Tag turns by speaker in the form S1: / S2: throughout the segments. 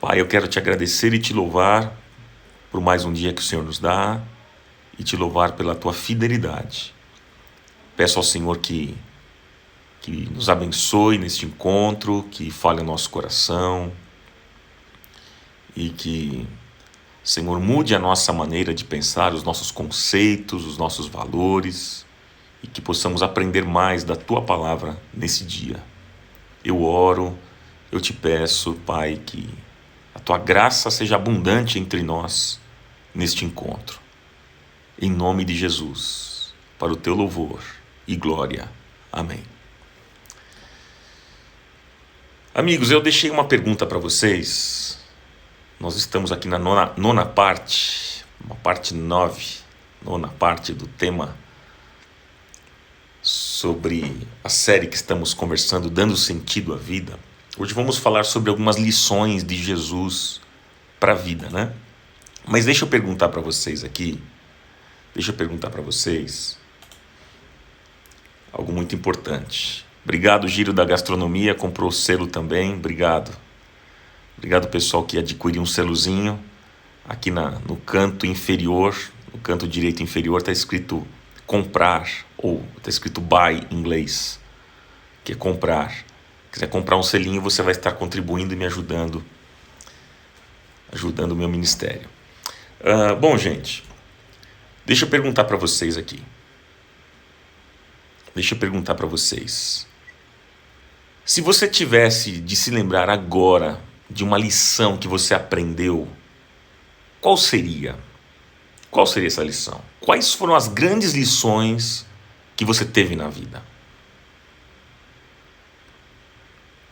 S1: Pai, eu quero te agradecer e te louvar por mais um dia que o Senhor nos dá e te louvar pela tua fidelidade. Peço ao Senhor que nos abençoe neste encontro, que fale o nosso coração e que, Senhor, mude a nossa maneira de pensar, os nossos conceitos, os nossos valores e que possamos aprender mais da tua palavra nesse dia. Eu oro, eu te peço, Pai, que a tua graça seja abundante entre nós neste encontro. Em nome de Jesus, para o teu louvor e glória. Amém. Amigos, eu deixei uma pergunta para vocês. Nós estamos aqui na nona parte, uma parte 9, nona parte do tema sobre a série que estamos conversando, dando sentido à vida. Hoje vamos falar sobre algumas lições de Jesus para a vida, né? Mas deixa eu perguntar para vocês aqui, algo muito importante. Obrigado, Giro da Gastronomia, comprou o selo também, obrigado. Obrigado, pessoal, que adquiriu um selozinho. Aqui no canto inferior, no canto direito inferior, está escrito comprar, ou está escrito buy em inglês, que é comprar. Se quiser comprar um selinho, você vai estar contribuindo e me ajudando o meu ministério. Bom, gente, deixa eu perguntar para vocês aqui. Se você tivesse de se lembrar agora de uma lição que você aprendeu, qual seria? Qual seria essa lição? Quais foram as grandes lições que você teve na vida?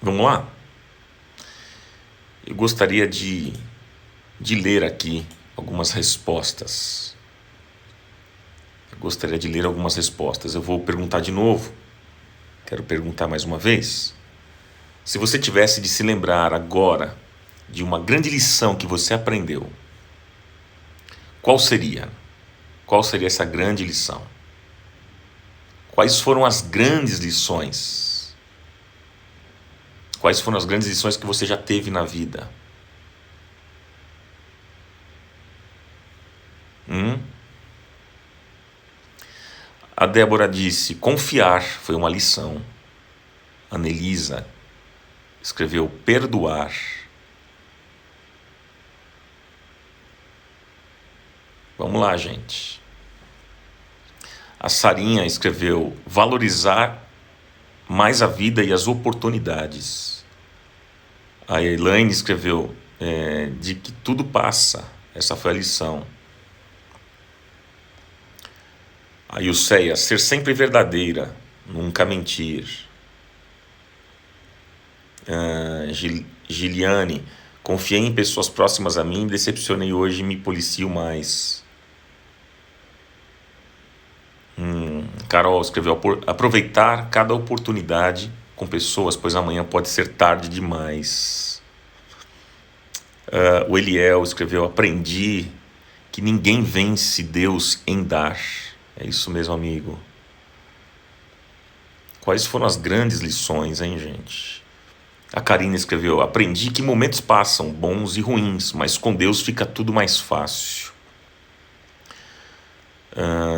S1: Vamos lá? Eu gostaria de ler aqui algumas respostas. Eu vou perguntar de novo. Quero perguntar mais uma vez. Se você tivesse de se lembrar agora de uma grande lição que você aprendeu, qual seria? Qual seria essa grande lição? Quais foram as grandes lições? Quais foram as grandes lições que você já teve na vida? A Débora disse, confiar foi uma lição. A Nelisa escreveu perdoar. Vamos lá, gente. A Sarinha escreveu valorizar mais a vida e as oportunidades. A Elaine escreveu de que tudo passa. Essa foi a lição. A Yuceia, ser sempre verdadeira, nunca mentir. Giliane, confiei em pessoas próximas a mim, decepcionei hoje e me policio mais. Carol escreveu, aproveitar cada oportunidade com pessoas, pois amanhã pode ser tarde demais. O Eliel escreveu, aprendi que ninguém vence Deus em dar. É isso mesmo, amigo. Quais foram as grandes lições, hein, gente? A Karina escreveu, aprendi que momentos passam, bons e ruins, mas com Deus fica tudo mais fácil.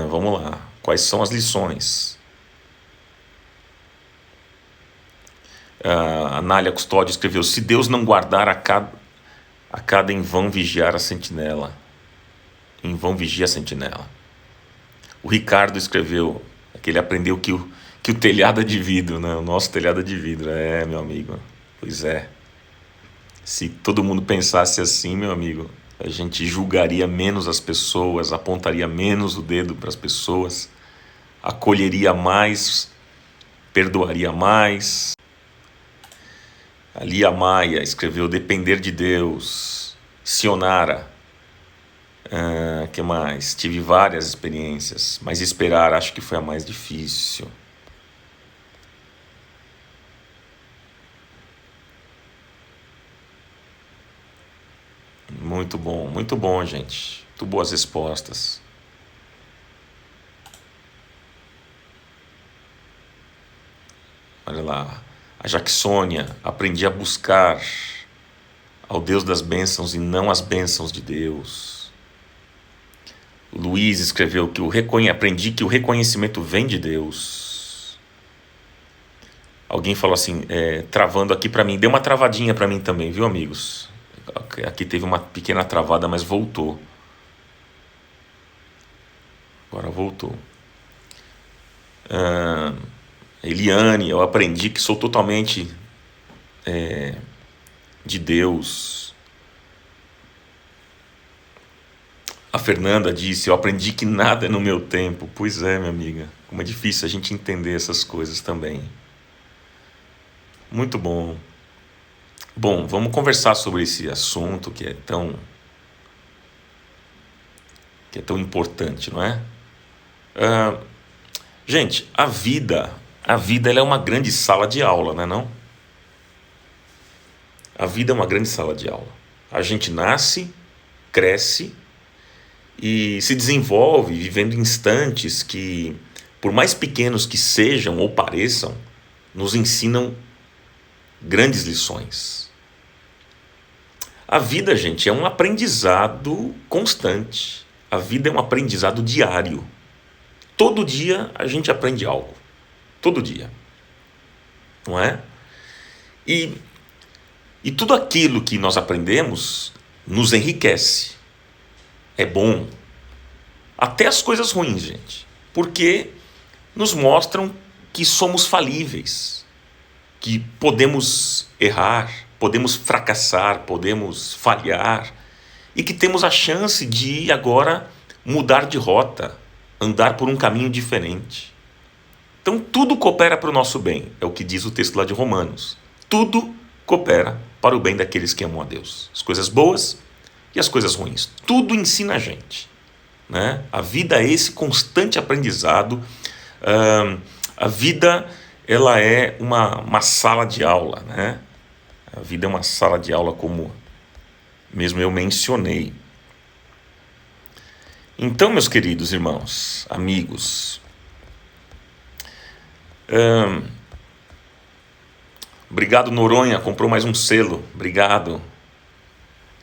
S1: Vamos lá. Quais são as lições? A Nália Custódio escreveu, se Deus não guardar a cada em vão vigiar a sentinela. Em vão vigia a sentinela. O Ricardo escreveu que ele aprendeu que o telhado é de vidro, né? O nosso telhado é de vidro. Meu amigo. Pois é. Se todo mundo pensasse assim, meu amigo, a gente julgaria menos as pessoas, apontaria menos o dedo para as pessoas, acolheria mais, perdoaria mais. A Lia Maia escreveu depender de Deus. Sionara. Que mais? Tive várias experiências, mas esperar acho que foi a mais difícil. Muito bom, gente. Muito boas respostas. Olha lá, a Jacksônia, aprendi a buscar ao Deus das bênçãos e não às bênçãos de Deus. O Luiz escreveu que aprendi que o reconhecimento vem de Deus. Alguém falou assim, travando aqui para mim. Deu uma travadinha para mim também, viu, amigos? Aqui teve uma pequena travada, mas voltou. Agora voltou. Eliane, eu aprendi que sou totalmente de Deus. A Fernanda disse, eu aprendi que nada é no meu tempo. Pois é, minha amiga, como é difícil a gente entender essas coisas também. Muito bom. Bom, vamos conversar sobre esse assunto que é tão importante, não é? Gente, a vida ela é uma grande sala de aula, não é não? A vida é uma grande sala de aula. A gente nasce, cresce e se desenvolve vivendo instantes que, por mais pequenos que sejam ou pareçam, nos ensinam grandes lições. A vida, gente, é um aprendizado constante. A vida é um aprendizado diário. Todo dia a gente aprende algo. Todo dia. Não é? E tudo aquilo que nós aprendemos nos enriquece. É bom. Até as coisas ruins, gente. Porque nos mostram que somos falíveis. Que podemos errar, podemos fracassar, podemos falhar. E que temos a chance de agora mudar de rota, andar por um caminho diferente. Então tudo coopera para o nosso bem, é o que diz o texto lá de Romanos. Tudo coopera para o bem daqueles que amam a Deus. As coisas boas e as coisas ruins. Tudo ensina a gente, né? A vida é esse constante aprendizado. A vida, ela é uma sala de aula, né? A vida é uma sala de aula, como mesmo eu mencionei. Então, meus queridos irmãos, amigos, obrigado, Noronha, comprou mais um selo, obrigado.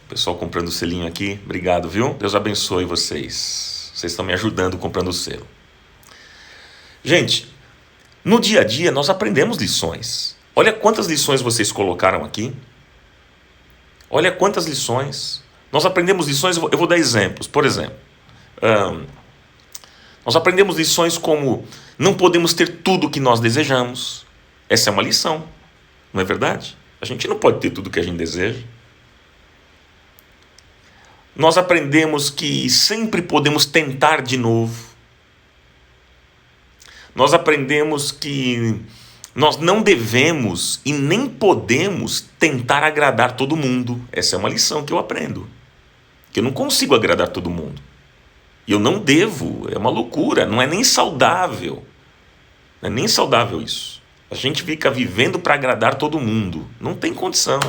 S1: O pessoal comprando o selinho aqui, obrigado, viu? Deus abençoe vocês. Vocês estão me ajudando comprando o selo. Gente, no dia a dia nós aprendemos lições. Olha quantas lições vocês colocaram aqui. Olha quantas lições. Nós aprendemos lições, eu vou dar exemplos. Por exemplo, nós aprendemos lições como não podemos ter tudo o que nós desejamos. Essa é uma lição, não é verdade? A gente não pode ter tudo o que a gente deseja. Nós aprendemos que sempre podemos tentar de novo. Nós aprendemos que nós não devemos e nem podemos tentar agradar todo mundo. Essa é uma lição que eu aprendo. Que eu não consigo agradar todo mundo. E eu não devo, é uma loucura, não é nem saudável. Não é nem saudável isso. A gente fica vivendo para agradar todo mundo. Não tem condição.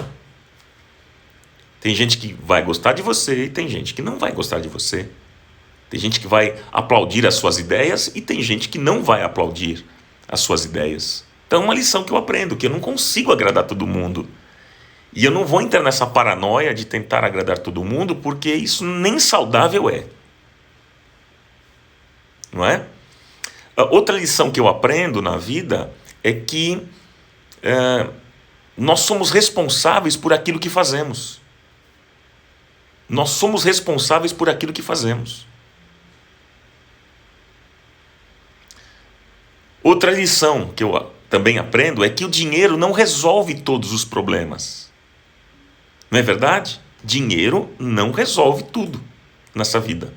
S1: Tem gente que vai gostar de você e tem gente que não vai gostar de você. Tem gente que vai aplaudir as suas ideias e tem gente que não vai aplaudir as suas ideias. Então é uma lição que eu aprendo, que eu não consigo agradar todo mundo. E eu não vou entrar nessa paranoia de tentar agradar todo mundo, porque isso nem saudável é. Não é? Outra lição que eu aprendo na vida é que nós somos responsáveis por aquilo que fazemos. Nós somos responsáveis por aquilo que fazemos. Outra lição que eu também aprendo é que o dinheiro não resolve todos os problemas. Não é verdade? Dinheiro não resolve tudo nessa vida.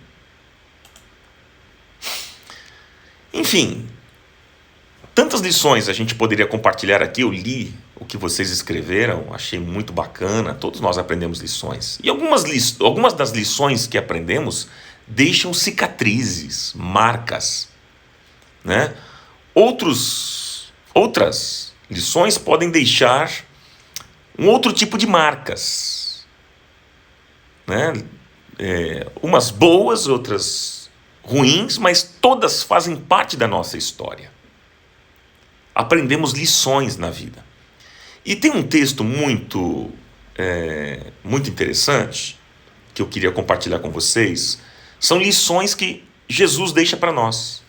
S1: Enfim, tantas lições a gente poderia compartilhar aqui. Eu li o que vocês escreveram, achei muito bacana. Todos nós aprendemos lições. E algumas das lições que aprendemos deixam cicatrizes, marcas, né? Outras lições podem deixar um outro tipo de marcas, né? Umas boas, outras ruins, mas todas fazem parte da nossa história. Aprendemos lições na vida. E tem um texto muito muito interessante, que eu queria compartilhar com vocês, são lições que Jesus deixa para nós.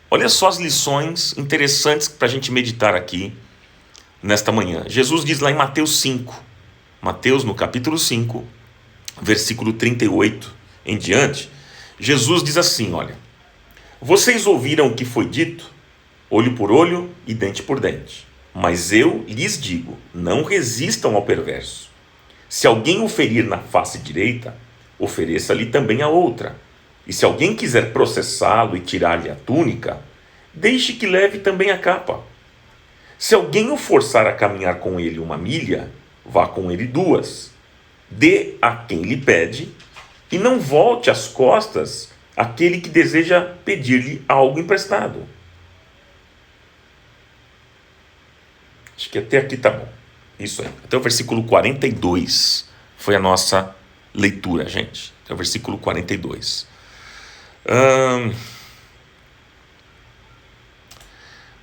S1: Olha só as lições interessantes para a gente meditar aqui nesta manhã. Jesus diz lá em Mateus 5, Mateus no capítulo 5, versículo 38 em diante, Jesus diz assim, olha: vocês ouviram o que foi dito, olho por olho e dente por dente. Mas eu lhes digo, não resistam ao perverso. Se alguém o ferir na face direita, ofereça-lhe também a outra. E se alguém quiser processá-lo e tirar-lhe a túnica, deixe que leve também a capa. Se alguém o forçar a caminhar com ele 1 milha, vá com ele 2. Dê a quem lhe pede, e não volte as costas àquele que deseja pedir-lhe algo emprestado. Acho que até aqui tá bom. Isso aí. Até o versículo 42 foi a nossa leitura, gente. Até o versículo 42.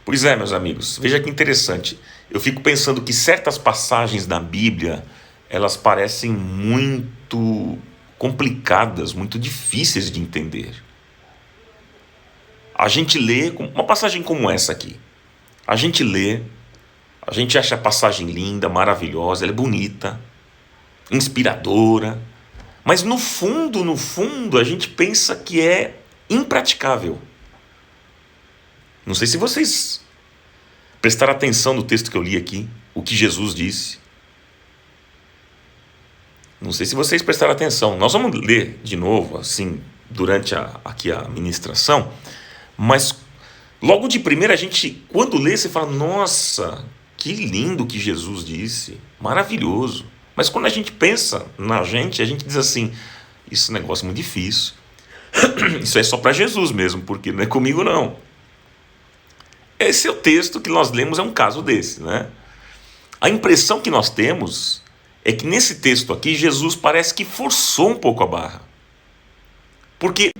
S1: Pois é, meus amigos. Veja que interessante. Eu fico pensando que certas passagens da Bíblia, elas parecem muito complicadas, muito difíceis de entender. A gente lê uma passagem como essa aqui. A gente lê, a gente acha a passagem linda, maravilhosa, ela é bonita, inspiradora, mas no fundo, a gente pensa que é impraticável. Não sei se vocês prestaram atenção no texto que eu li aqui, o que Jesus disse. Não sei se vocês prestaram atenção. Nós vamos ler de novo, assim, durante aqui a ministração, mas logo de primeira a gente, quando lê, você fala, nossa, que lindo que Jesus disse, maravilhoso. Mas quando a gente pensa na gente, a gente diz assim, esse negócio é muito difícil. Isso é só para Jesus mesmo, porque não é comigo não. Esse é o texto que nós lemos, é um caso desse, né? A impressão que nós temos é que nesse texto aqui, Jesus parece que forçou um pouco a barra. Porque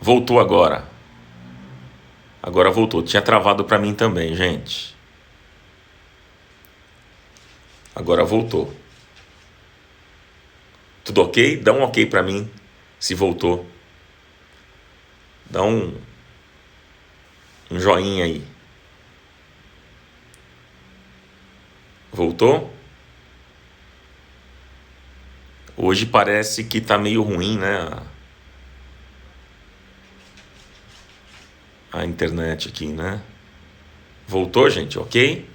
S1: voltou agora. Agora voltou. Tinha travado para mim também, gente. Agora voltou. Tudo ok? Dá um ok para mim se voltou. Dá um joinha aí. Voltou? Hoje parece que tá meio ruim, né? A internet aqui, né? Voltou, gente? Ok?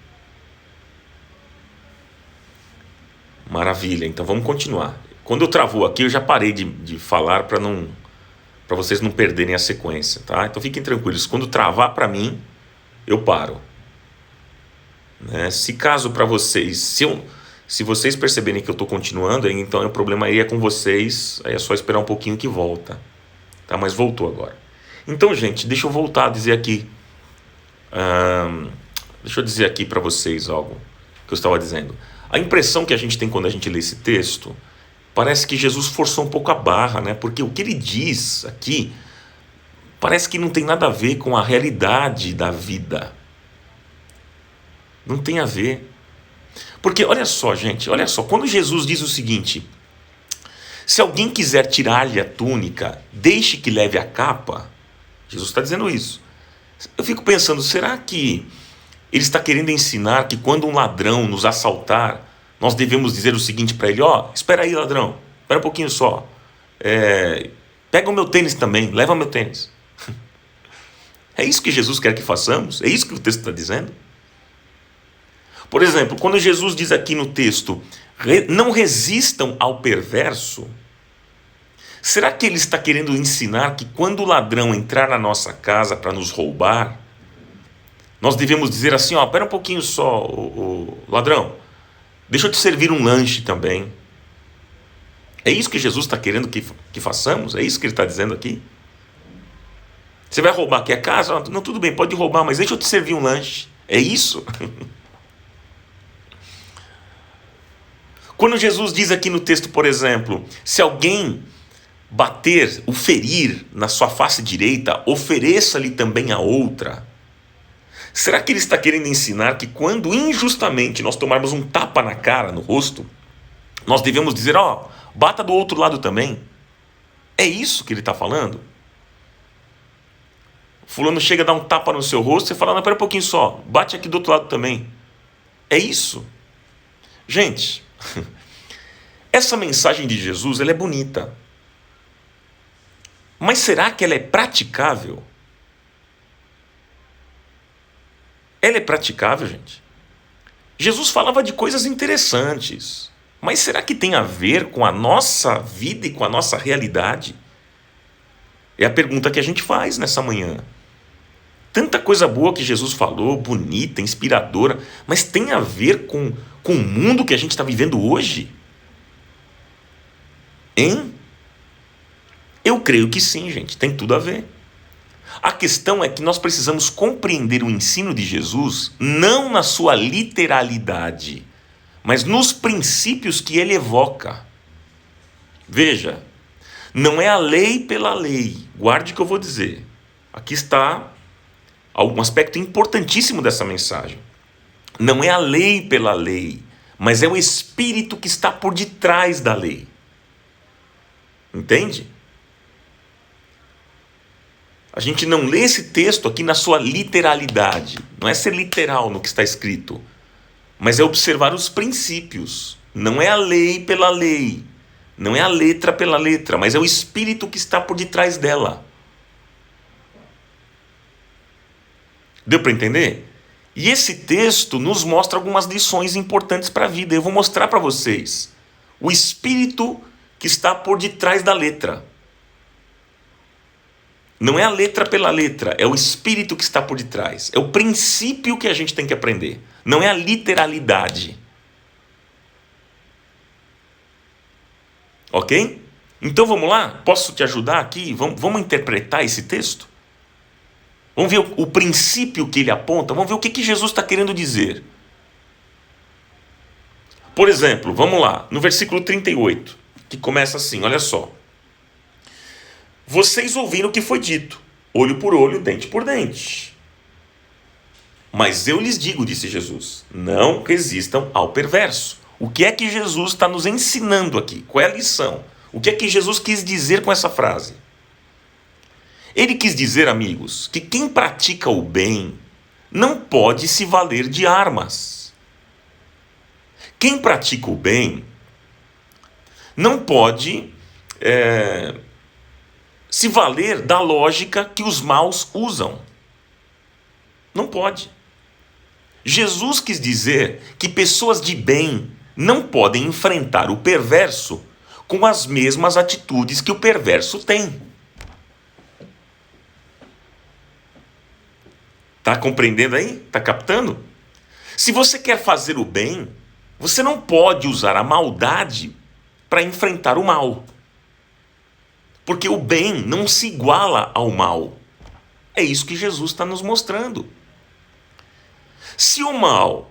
S1: Maravilha, então vamos continuar. Quando eu travou aqui, eu já parei de falar para vocês não perderem a sequência, tá? Então fiquem tranquilos, quando travar para mim, eu paro. Né? Se caso para vocês, se vocês perceberem que eu estou continuando, então o problema aí é com vocês, aí é só esperar um pouquinho que volta. Tá? Mas voltou agora. Então, gente, deixa eu voltar a dizer aqui. Deixa eu dizer aqui para vocês algo que eu estava dizendo. A impressão que a gente tem quando a gente lê esse texto, parece que Jesus forçou um pouco a barra, né? Porque o que ele diz aqui parece que não tem nada a ver com a realidade da vida. Não tem a ver. Porque olha só, gente, olha só, quando Jesus diz o seguinte: se alguém quiser tirar-lhe a túnica, deixe que leve a capa. Jesus está dizendo isso. Eu fico pensando, será que ele está querendo ensinar que quando um ladrão nos assaltar, nós devemos dizer o seguinte para ele: espera aí, ladrão, espera um pouquinho só, pega o meu tênis também, leva o meu tênis. É isso que Jesus quer que façamos? É isso que o texto está dizendo? Por exemplo, quando Jesus diz aqui no texto, não resistam ao perverso, será que ele está querendo ensinar que quando o ladrão entrar na nossa casa para nos roubar, nós devemos dizer assim, espera um pouquinho só, o ladrão, deixa eu te servir um lanche também. É isso que Jesus está querendo que façamos? É isso que ele está dizendo aqui? Você vai roubar aqui a casa? Não, tudo bem, pode roubar, mas deixa eu te servir um lanche. É isso? Quando Jesus diz aqui no texto, por exemplo, se alguém bater, o ferir na sua face direita, ofereça-lhe também a outra. Será que ele está querendo ensinar que quando injustamente nós tomarmos um tapa na cara, no rosto, nós devemos dizer, ó, bata do outro lado também? É isso que ele está falando? Fulano chega a dar um tapa no seu rosto, você fala, não, pera um pouquinho só, bate aqui do outro lado também. É isso? Gente, essa mensagem de Jesus, ela é bonita. Mas será que ela é praticável? Ela é praticável, gente? Jesus falava de coisas interessantes, mas será que tem a ver com a nossa vida e com a nossa realidade? É a pergunta que a gente faz nessa manhã. Tanta coisa boa que Jesus falou, bonita, inspiradora, mas tem a ver com o mundo que a gente está vivendo hoje? Hein? Eu creio que sim, gente, tem tudo a ver. A questão é que nós precisamos compreender o ensino de Jesus não na sua literalidade, mas nos princípios que ele evoca. Veja, não é a lei pela lei, guarde o que eu vou dizer. Aqui está um aspecto importantíssimo dessa mensagem. Não é a lei pela lei, mas é o Espírito que está por detrás da lei. Entende? A gente não lê esse texto aqui na sua literalidade. Não é ser literal no que está escrito, mas é observar os princípios. Não é a lei pela lei, não é a letra pela letra, mas é o Espírito que está por detrás dela. Deu para entender? E esse texto nos mostra algumas lições importantes para a vida. Eu vou mostrar para vocês o Espírito que está por detrás da letra. Não é a letra pela letra, é o Espírito que está por detrás. É o princípio que a gente tem que aprender. Não é a literalidade. Ok? Então vamos lá? Posso te ajudar aqui? Vamos interpretar esse texto? Vamos ver o princípio que ele aponta? Vamos ver o que Jesus está querendo dizer. Por exemplo, vamos lá, no versículo 38, que começa assim, olha só. Vocês ouviram o que foi dito, olho por olho, dente por dente. Mas eu lhes digo, disse Jesus, não resistam ao perverso. O que é que Jesus está nos ensinando aqui? Qual é a lição? O que é que Jesus quis dizer com essa frase? Ele quis dizer, amigos, que quem pratica o bem não pode se valer de armas. Quem pratica o bem não pode se valer da lógica que os maus usam. Não pode. Jesus quis dizer que pessoas de bem não podem enfrentar o perverso com as mesmas atitudes que o perverso tem. Está compreendendo aí? Está captando? Se você quer fazer o bem, você não pode usar a maldade para enfrentar o mal. Porque o bem não se iguala ao mal. É isso que Jesus está nos mostrando. Se o mal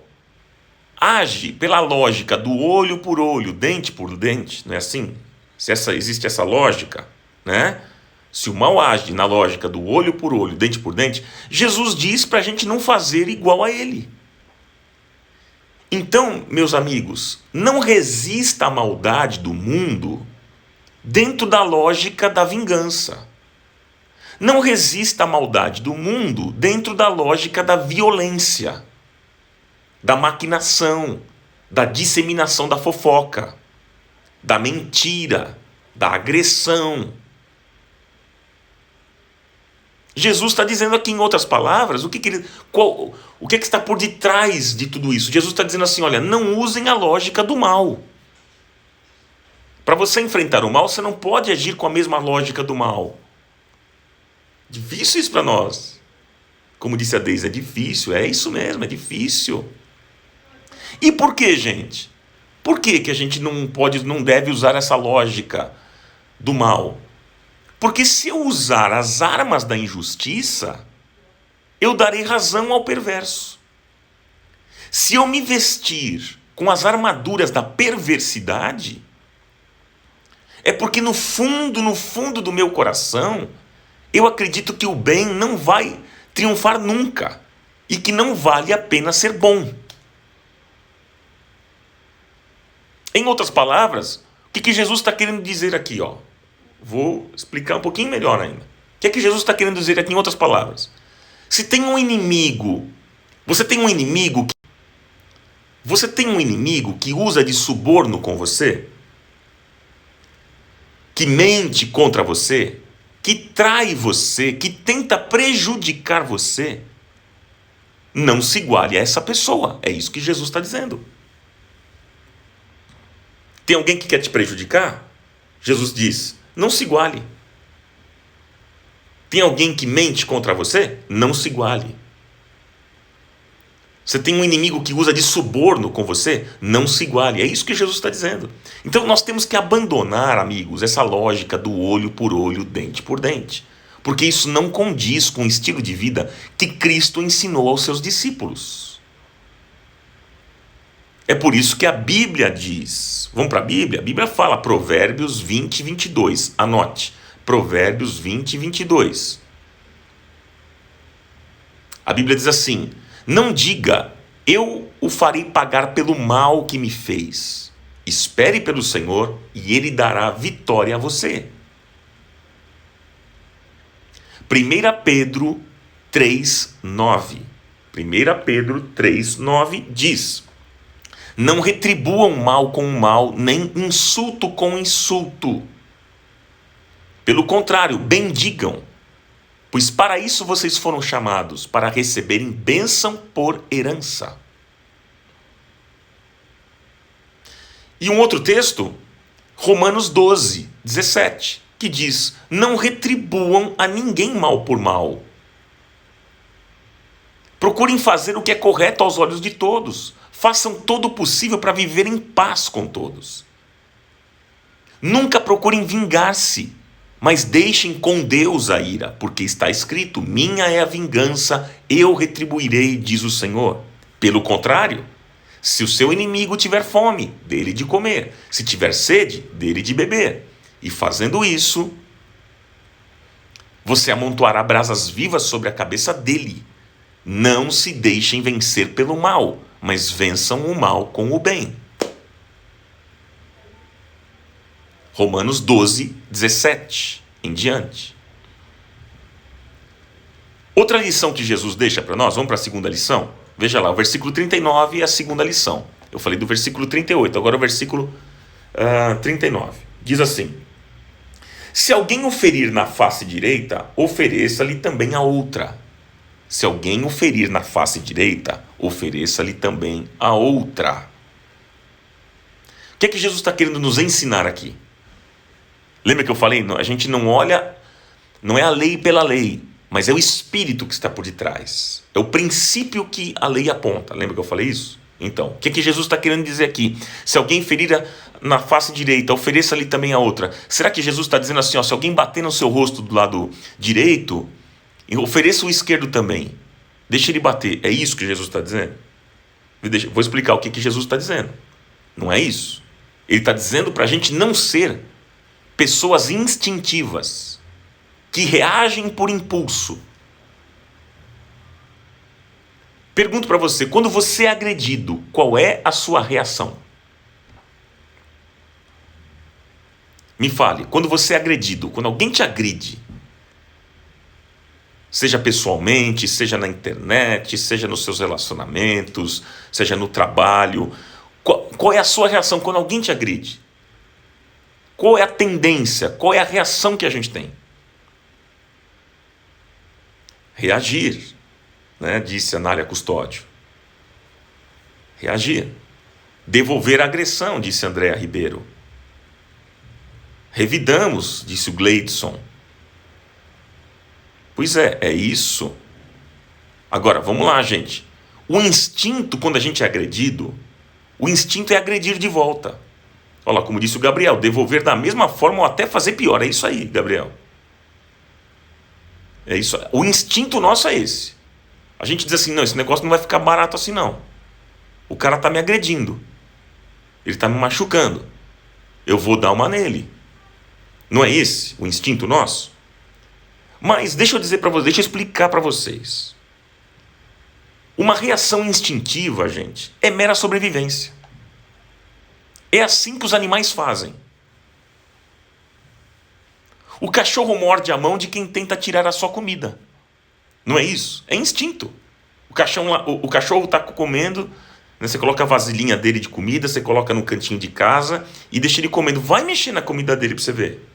S1: age pela lógica do olho por olho, dente por dente, não é assim? Se existe essa lógica, né? Se o mal age na lógica do olho por olho, dente por dente, Jesus diz para a gente não fazer igual a ele. Então, meus amigos, não resista à maldade do mundo dentro da lógica da vingança. Não resista à maldade do mundo dentro da lógica da violência, da maquinação, da disseminação da fofoca, da mentira, da agressão. Jesus está dizendo aqui, em outras palavras, o que está por detrás de tudo isso? Jesus está dizendo assim, olha, não usem a lógica do mal. Para você enfrentar o mal, você não pode agir com a mesma lógica do mal. Difícil isso para nós. Como disse a Deise, é difícil, é isso mesmo, é difícil. E por que, gente? Por que a gente não deve usar essa lógica do mal? Porque se eu usar as armas da injustiça, eu darei razão ao perverso. Se eu me vestir com as armaduras da perversidade, é porque no fundo do meu coração, eu acredito que o bem não vai triunfar nunca. e que não vale a pena ser bom. Em outras palavras, o que Jesus está querendo dizer aqui? Vou explicar um pouquinho melhor ainda. O que Jesus está querendo dizer aqui em outras palavras? Se tem um inimigo, você tem um inimigo que usa de suborno com você, que mente contra você, que trai você, que tenta prejudicar você, não se iguale a essa pessoa. É isso que Jesus está dizendo. Tem alguém que quer te prejudicar? Jesus diz, não se iguale. Tem alguém que mente contra você? Não se iguale. Você tem um inimigo que usa de suborno com você? Não se iguale. É isso que Jesus está dizendo. Então nós temos que abandonar, amigos, essa lógica do olho por olho, dente por dente. Porque isso não condiz com o estilo de vida que Cristo ensinou aos seus discípulos. É por isso que a Bíblia diz, vamos para a Bíblia? A Bíblia fala Provérbios 20, 22. Anote, Provérbios 20, 22. A Bíblia diz assim, não diga, eu o farei pagar pelo mal que me fez. Espere pelo Senhor e Ele dará vitória a você. 1 Pedro 3, 9. 1 Pedro 3, 9 diz, não retribuam mal com mal, nem insulto com insulto. Pelo contrário, bendigam, pois para isso vocês foram chamados, para receberem bênção por herança. E um outro texto, Romanos 12, 17, que diz, não retribuam a ninguém mal por mal. Procurem fazer o que é correto aos olhos de todos. Façam todo o possível para viver em paz com todos. Nunca procurem vingar-se, mas deixem com Deus a ira, porque está escrito, minha é a vingança, eu retribuirei, diz o Senhor. Pelo contrário, se o seu inimigo tiver fome, dê-lhe de comer. Se tiver sede, dê-lhe de beber. E fazendo isso, você amontoará brasas vivas sobre a cabeça dele. Não se deixem vencer pelo mal, mas vençam o mal com o bem. Romanos 12, 17 em diante. Outra lição que Jesus deixa para nós, vamos para a segunda lição? Veja lá, o versículo 39 é a segunda lição. Eu falei do versículo 38, agora o versículo 39. Diz assim, se alguém o ferir na face direita, ofereça-lhe também a outra. Se alguém o ferir na face direita, ofereça-lhe também a outra. O que é que Jesus está querendo nos ensinar aqui? Lembra que eu falei? A gente não olha, não é a lei pela lei, mas é o espírito que está por detrás. É o princípio que a lei aponta. Lembra que eu falei isso? Então, o que é que Jesus está querendo dizer aqui? Se alguém ferir na face direita, ofereça-lhe também a outra. Será que Jesus está dizendo assim, se alguém bater no seu rosto do lado direito, ofereça o esquerdo também. Deixa ele bater. É isso que Jesus está dizendo? Vou explicar o que Jesus está dizendo. Não é isso. Ele está dizendo para a gente não ser pessoas instintivas, que reagem por impulso. Pergunto para você, quando você é agredido, qual é a sua reação? Me fale, quando você é agredido, quando alguém te agride, seja pessoalmente, seja na internet, seja nos seus relacionamentos, seja no trabalho, qual é a sua reação quando alguém te agride? Qual é a tendência, qual é a reação que a gente tem? Reagir, né? Disse Anália Custódio. Reagir. Devolver a agressão, disse Andréa Ribeiro. Revidamos, disse o Gleidson. Pois é isso. Agora, vamos lá, gente. O instinto, quando a gente é agredido, o instinto é agredir de volta. Olha lá, como disse o Gabriel, devolver da mesma forma ou até fazer pior. É isso aí, Gabriel. É isso. O instinto nosso é esse. A gente diz assim, não, esse negócio não vai ficar barato assim não. O cara está me agredindo. Ele está me machucando. Eu vou dar uma nele. Não é esse o instinto nosso? Mas deixa eu dizer para vocês, deixa eu explicar para vocês. Uma reação instintiva, gente, é mera sobrevivência. É assim que os animais fazem. O cachorro morde a mão de quem tenta tirar a sua comida. Não é isso? É instinto. O cachorro está comendo, né, você coloca a vasilhinha dele de comida, você coloca no cantinho de casa e deixa ele comendo. Vai mexer na comida dele para você ver.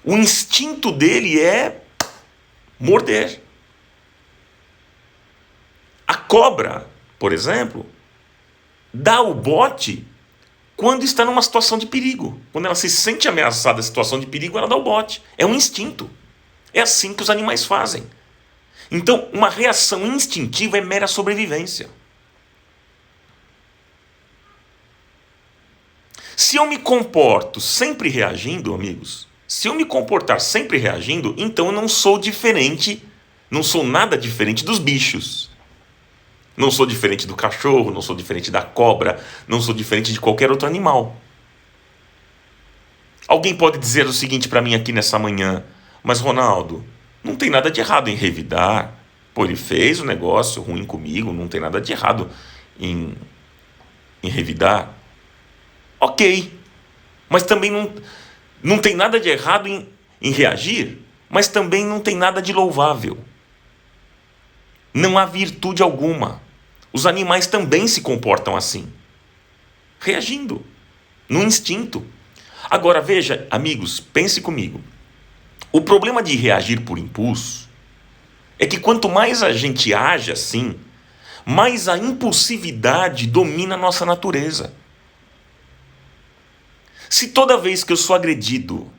S1: O instinto dele é morder. A cobra, por exemplo, dá o bote quando está numa situação de perigo. Quando ela se sente ameaçada da situação de perigo, ela dá o bote. É um instinto. É assim que os animais fazem. Então, uma reação instintiva é mera sobrevivência. Se eu me comporto sempre reagindo, amigos, se eu me comportar sempre reagindo, então eu não sou diferente, não sou nada diferente dos bichos. Não sou diferente do cachorro, não sou diferente da cobra, não sou diferente de qualquer outro animal. Alguém pode dizer o seguinte para mim aqui nessa manhã: mas Ronaldo, não tem nada de errado em revidar. Pô, ele fez um negócio ruim comigo, não tem nada de errado em revidar. Ok, mas também não tem nada de errado em reagir, mas também não tem nada de louvável. Não há virtude alguma. Os animais também se comportam assim, reagindo, no instinto. Agora veja, amigos, pense comigo. O problema de reagir por impulso é que quanto mais a gente age assim, mais a impulsividade domina a nossa natureza. Se toda vez que eu sou agredido,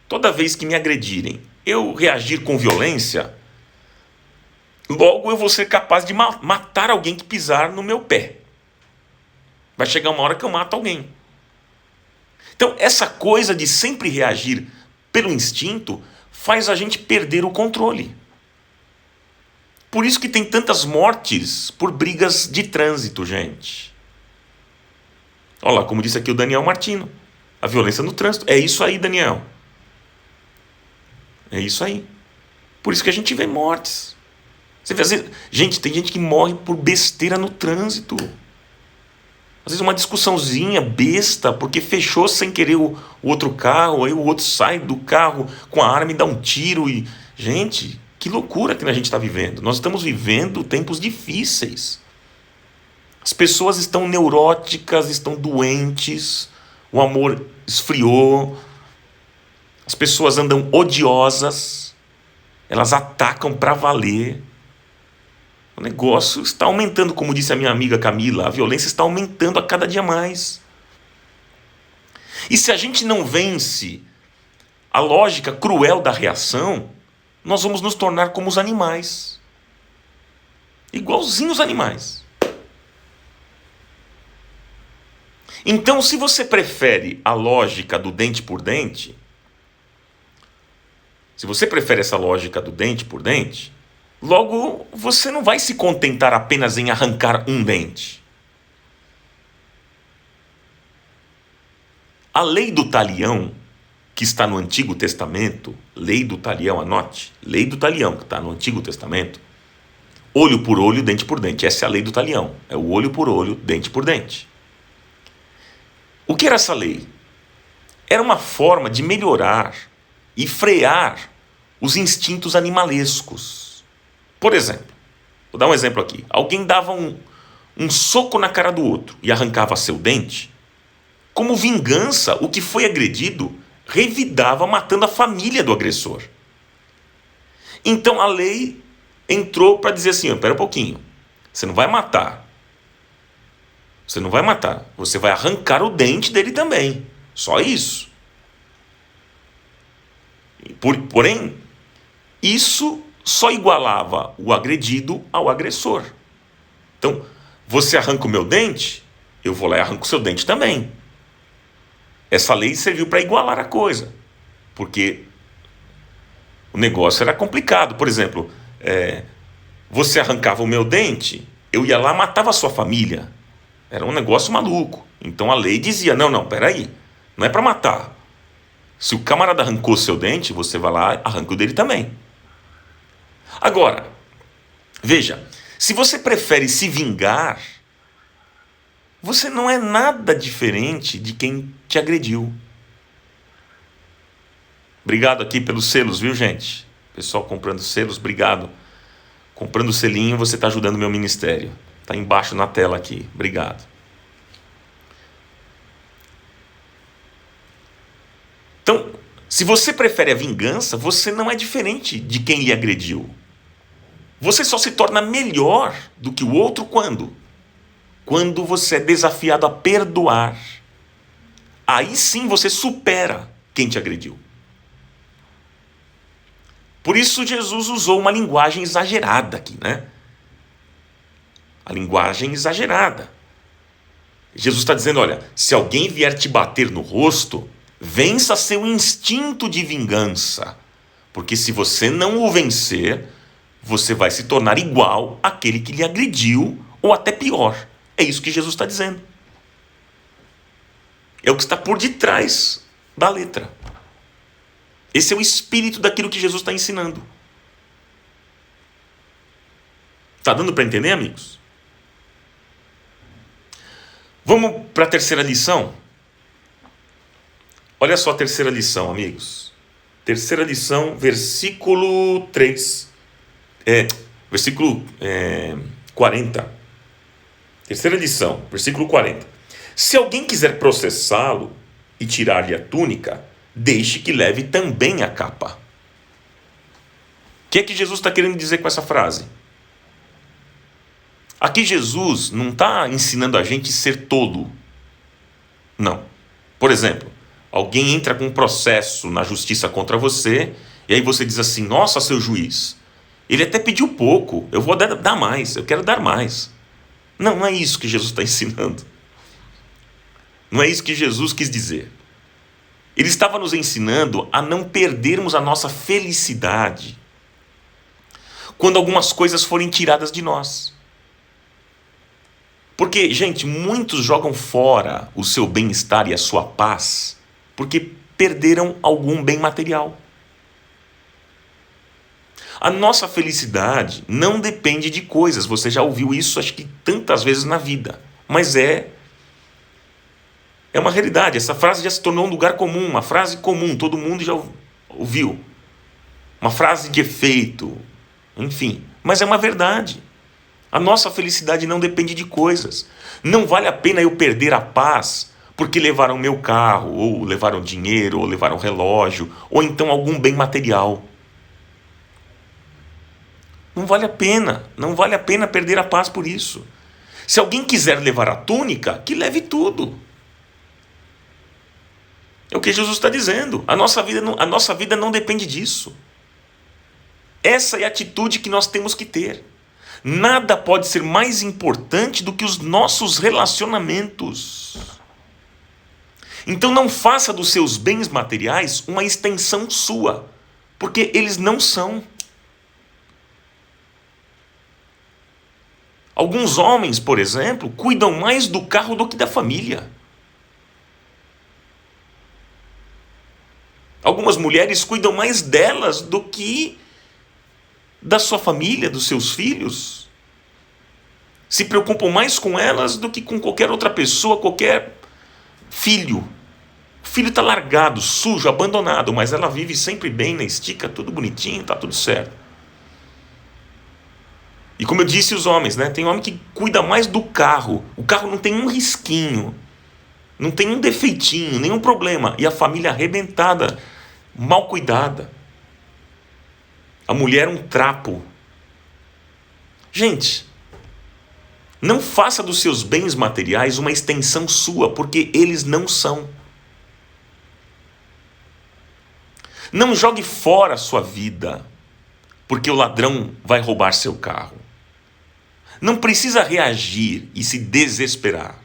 S1: toda vez que me agredirem, eu reagir com violência, logo eu vou ser capaz de matar alguém que pisar no meu pé. Vai chegar uma hora que eu mato alguém. Então, essa coisa de sempre reagir pelo instinto faz a gente perder o controle. Por isso que tem tantas mortes por brigas de trânsito, gente. Olha lá, como disse aqui o Daniel Martino. A violência no trânsito. É isso aí, Daniel. É isso aí. Por isso que a gente vê mortes. Você vê, às vezes, gente, tem gente que morre por besteira no trânsito. Às vezes uma discussãozinha besta, porque fechou sem querer o outro carro, aí o outro sai do carro com a arma e dá um tiro. Gente, que loucura que a gente está vivendo. Nós estamos vivendo tempos difíceis. As pessoas estão neuróticas, estão doentes, o amor esfriou, as pessoas andam odiosas, elas atacam para valer. O negócio está aumentando, como disse a minha amiga Camila, a violência está aumentando a cada dia mais. E se a gente não vence a lógica cruel da reação, nós vamos nos tornar como os animais. Igualzinhos os animais. Então, se você prefere a lógica do dente por dente, se você prefere essa lógica do dente por dente, logo você não vai se contentar apenas em arrancar um dente. A lei do talião, que está no Antigo Testamento, lei do talião, anote, lei do talião, que está no Antigo Testamento, olho por olho, dente por dente. Essa é a lei do talião, é o olho por olho, dente por dente. O que era essa lei? Era uma forma de melhorar e frear os instintos animalescos. Por exemplo, vou dar um exemplo aqui. Alguém dava um soco na cara do outro e arrancava seu dente. Como vingança, o que foi agredido revidava matando a família do agressor. Então a lei entrou para dizer assim, espera um pouquinho, você não vai matar. Você não vai matar, você vai arrancar o dente dele também. Só isso. Porém, isso só igualava o agredido ao agressor. Então, você arranca o meu dente, eu vou lá e arranco o seu dente também. Essa lei serviu para igualar a coisa. Porque o negócio era complicado. Por exemplo, você arrancava o meu dente, eu ia lá e matava a sua família. Era um negócio maluco. Então a lei dizia, não, peraí, não é para matar. Se o camarada arrancou seu dente, você vai lá e arranca o dele também. Agora, veja, Se você prefere se vingar, você não é nada diferente de quem te agrediu. Obrigado aqui pelos selos, viu, gente? Pessoal comprando selos, obrigado. Comprando o selinho, você está ajudando o meu ministério. Está embaixo na tela aqui. Obrigado. Então, se você prefere a vingança, você não é diferente de quem lhe agrediu. Você só se torna melhor do que o outro quando? Quando você é desafiado a perdoar. Aí sim você supera quem te agrediu. Por isso Jesus usou uma linguagem exagerada aqui, né? A linguagem exagerada. Jesus está dizendo, olha, se alguém vier te bater no rosto, vença seu instinto de vingança. Porque se você não o vencer, você vai se tornar igual àquele que lhe agrediu, ou até pior. É isso que Jesus está dizendo. É o que está por detrás da letra. Esse é o espírito daquilo que Jesus está ensinando. Está dando para entender, amigos? Vamos para a terceira lição? Olha só a terceira lição, amigos. Terceira lição, versículo 3. Versículo 40. Terceira lição, versículo 40. Se alguém quiser processá-lo e tirar-lhe a túnica, deixe que leve também a capa. O que é que Jesus está querendo dizer com essa frase? Aqui Jesus não está ensinando a gente a ser tolo. Não. Por exemplo, alguém entra com um processo na justiça contra você, e aí você diz assim, nossa, seu juiz, ele até pediu pouco, eu vou dar mais, eu quero dar mais. Não, não é isso que Jesus está ensinando. Não é isso que Jesus quis dizer. Ele estava nos ensinando a não perdermos a nossa felicidade quando algumas coisas forem tiradas de nós. Porque, gente, muitos jogam fora o seu bem-estar e a sua paz porque perderam algum bem material. A nossa felicidade não depende de coisas. Você já ouviu isso, acho que tantas vezes na vida. Mas é uma realidade. Essa frase já se tornou um lugar comum, uma frase comum, todo mundo já ouviu. Uma frase de efeito, enfim. Mas é uma verdade. A nossa felicidade não depende de coisas. Não vale a pena eu perder a paz porque levaram meu carro, ou levaram dinheiro, ou levaram relógio, ou então algum bem material. Não vale a pena. Não vale a pena perder a paz por isso. Se alguém quiser levar a túnica, que leve tudo. É o que Jesus está dizendo. A nossa vida não depende disso. Essa é a atitude que nós temos que ter. Nada pode ser mais importante do que os nossos relacionamentos. Então não faça dos seus bens materiais uma extensão sua, porque eles não são. Alguns homens, por exemplo, cuidam mais do carro do que da família. Algumas mulheres cuidam mais delas do que da sua família, dos seus filhos. Se preocupam mais com elas do que com qualquer outra pessoa, qualquer filho. O filho está largado, sujo, abandonado, mas ela vive sempre bem na estica, tudo bonitinho, está tudo certo. E como eu disse, os homens, né? Tem homem que cuida mais do carro. O carro não tem um risquinho, não tem um defeitinho, nenhum problema. E a família arrebentada, mal cuidada. A mulher um trapo. Gente, não faça dos seus bens materiais uma extensão sua, porque eles não são. Não jogue fora a sua vida, porque o ladrão vai roubar seu carro. Não precisa reagir e se desesperar.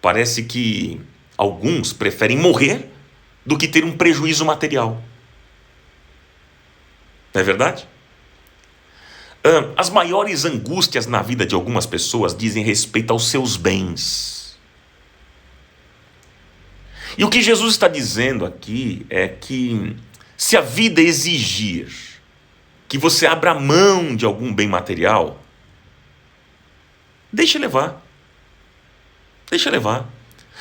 S1: Parece que alguns preferem morrer do que ter um prejuízo material. Não é verdade? As maiores angústias na vida de algumas pessoas dizem respeito aos seus bens. E o que Jesus está dizendo aqui é que se a vida exigir que você abra mão de algum bem material, deixa levar. Deixa levar.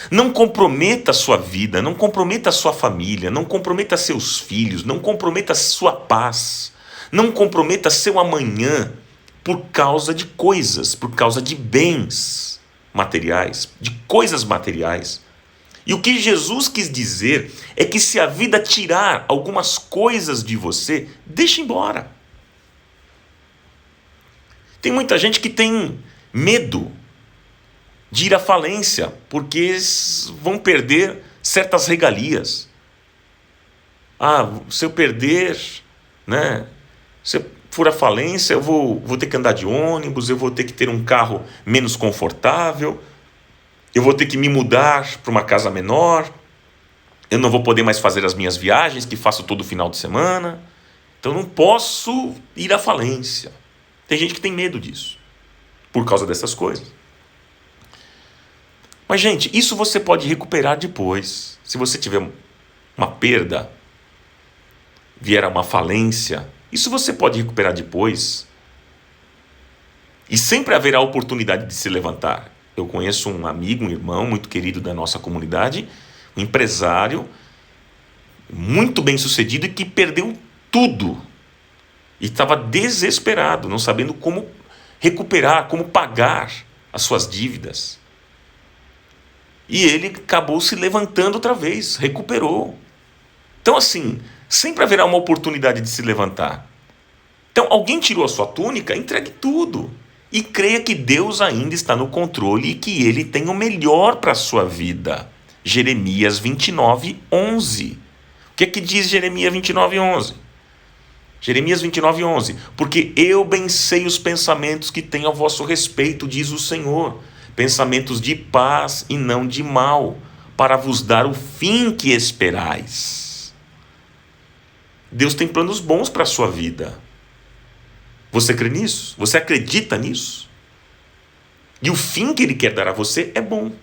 S1: Não comprometa a sua vida, não comprometa a sua família, não comprometa seus filhos, não comprometa a sua paz, não comprometa seu amanhã por causa de coisas, por causa de bens materiais, de coisas materiais. E o que Jesus quis dizer é que se a vida tirar algumas coisas de você, deixa embora. Tem muita gente que tem medo de ir à falência, porque vão perder certas regalias. Se eu perder, né? Se eu for à falência, eu vou ter que andar de ônibus, eu vou ter que ter um carro menos confortável, eu vou ter que me mudar para uma casa menor, eu não vou poder mais fazer as minhas viagens que faço todo final de semana, então não posso ir à falência. Tem gente que tem medo disso, por causa dessas coisas. Mas, gente, isso você pode recuperar depois. Se você tiver uma perda, vier a uma falência, isso você pode recuperar depois. E sempre haverá oportunidade de se levantar. Eu conheço um amigo, um irmão muito querido da nossa comunidade, um empresário muito bem sucedido e que perdeu tudo. E estava desesperado, não sabendo como recuperar, como pagar as suas dívidas. E ele acabou se levantando outra vez, recuperou. Então, assim, sempre haverá uma oportunidade de se levantar. Então, alguém tirou a sua túnica, entregue tudo. E creia que Deus ainda está no controle e que Ele tem o melhor para a sua vida. Jeremias 29, 11. O que é que diz Jeremias 29, 11? Jeremias 29, 11. Porque eu bem sei os pensamentos que tenho a vosso respeito, diz o Senhor. Pensamentos de paz e não de mal, para vos dar o fim que esperais. Deus tem planos bons para a sua vida. Você crê nisso? Você acredita nisso? E o fim que Ele quer dar a você é bom.